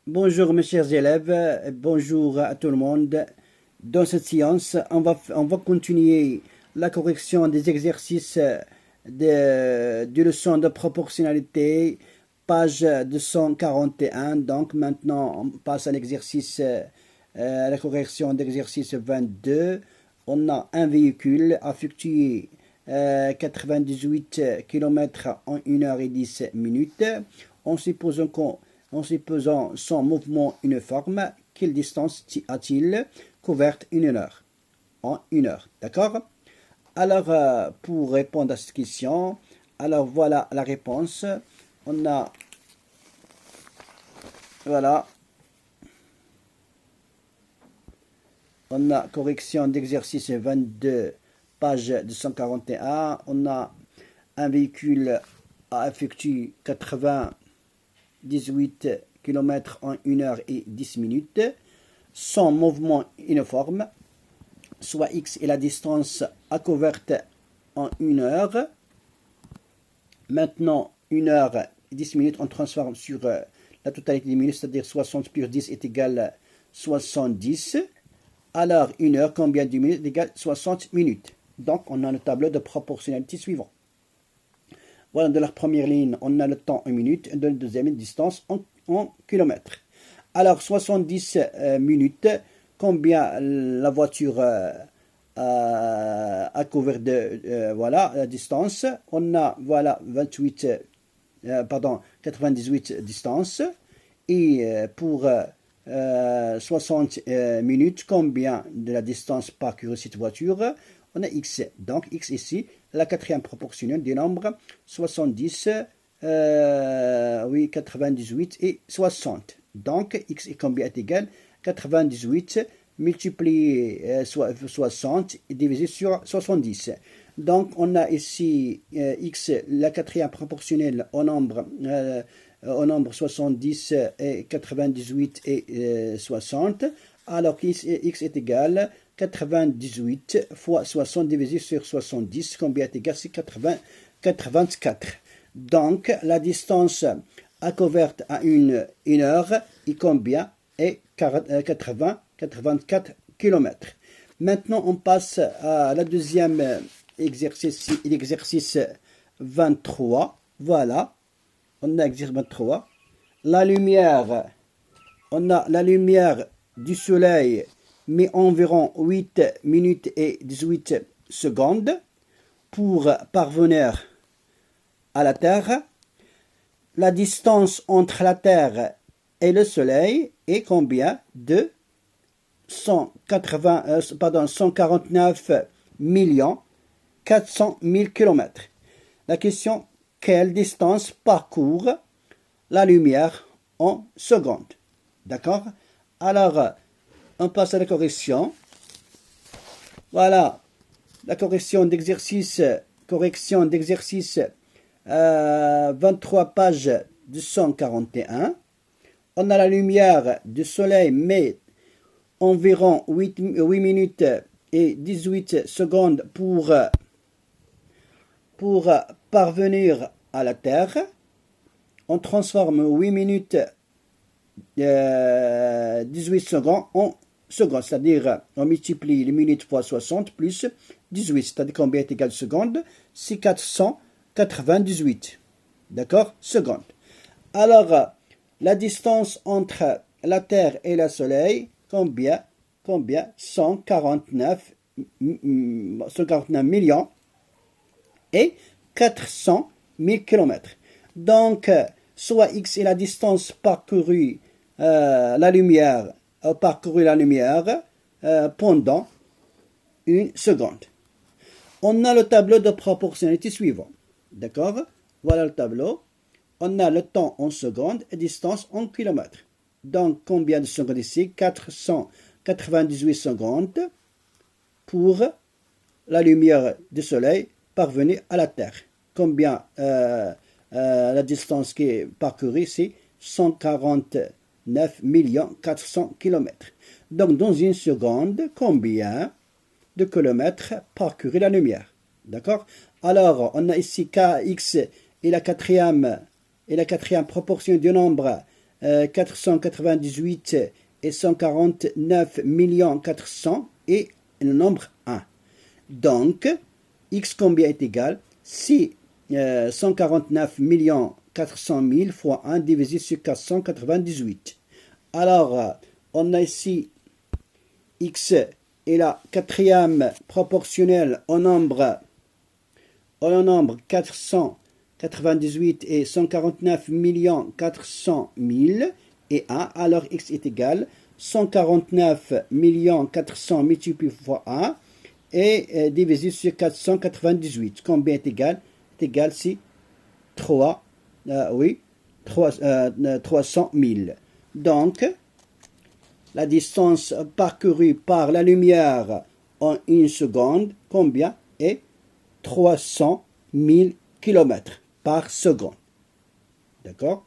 Bonjour mes chers élèves, bonjour à tout le monde. Dans cette séance, on va continuer la correction des exercices de leçon de proportionnalité, page 241. Donc maintenant, on passe à l'exercice, à la correction d'exercice 22. On a un véhicule effectué 98 km en 1 h 10 minutes. En supposant son mouvement uniforme, quelle distance a-t-il couverte en 1 heure? D'accord? Alors, pour répondre à cette question, alors voilà la réponse. On a, voilà, on a correction d'exercice 22, page 241. On a un véhicule à effectuer 98 km en 1 h 10 minutes, sans mouvement uniforme, soit x est la distance à couverte en 1 heure. Maintenant, 1 h 10 minutes, on transforme sur la totalité des minutes, c'est-à-dire 60 plus 10 est égal à 70. Alors, 1 heure, combien de minutes est égal à 60 minutes. Donc, on a le tableau de proportionnalité suivant. Voilà, de la première ligne, on a le temps en minutes, et de la deuxième distance en kilomètres. Alors, 70 minutes, combien la voiture a couvert de voilà, la distance. On a, voilà, 98 distance. Et pour 60 minutes, combien de la distance parcourue cette voiture? On a x. Donc, x ici, la quatrième proportionnelle des nombres 70, 98 et 60. Donc, x est combien est égal 98 multiplié 60 et divisé sur 70. Donc, on a ici x, la quatrième proportionnelle au nombre 70 et 98 et 60. Alors x est égal 98 fois 60 divisé sur 70, combien est égal? C'est 84. Donc, la distance à couverte à 1 heure est combien? Est 84 km. Maintenant, on passe à la deuxième exercice, l'exercice 23. Voilà, on a l'exercice 23. La lumière, on a la lumière du soleil met environ 8 minutes et 18 secondes pour parvenir à la Terre. La distance entre la Terre et le Soleil est combien? De 149 400 000 km. La question, quelle distance parcourt la lumière en secondes? D'accord? Alors, on passe à la correction. Voilà, la correction d'exercice 23 pages 241. On a la lumière du soleil met environ 8 minutes et 18 secondes pour parvenir à la Terre. On transforme 8 minutes 18 secondes en secondes, c'est-à-dire on multiplie les minutes fois 60 plus 18, c'est-à-dire combien est égal seconde? C'est 498, d'accord, secondes. Alors, la distance entre la Terre et le Soleil, combien? 149 millions et 400 000 km. Donc, soit x est la distance parcourue la lumière pendant 1 seconde. On a le tableau de proportionnalité suivant. D'accord? Voilà le tableau. On a le temps en secondes et distance en kilomètres. Donc, combien de secondes ici? 498 secondes pour la lumière du soleil parvenir à la Terre. Combien la distance qui est parcourue, c'est 149 400 km. Donc, dans 1 seconde, combien de kilomètres parcouru la lumière? D'accord? Alors, on a ici kx et la quatrième proportion du nombre 498 et 149 400 et le nombre 1. Donc, x combien est égal? Si 149 400 000 fois 1 divisé sur 498. Alors, on a ici x est la quatrième proportionnelle au nombre 498 et 149 400 000 et 1. Alors, x est égal 149 400 multiplié fois 1 et divisé sur 498. Combien est égal? Est égal si 300 000. Donc, la distance parcourue par la lumière en une seconde, combien est 300 000 km par seconde. D'accord?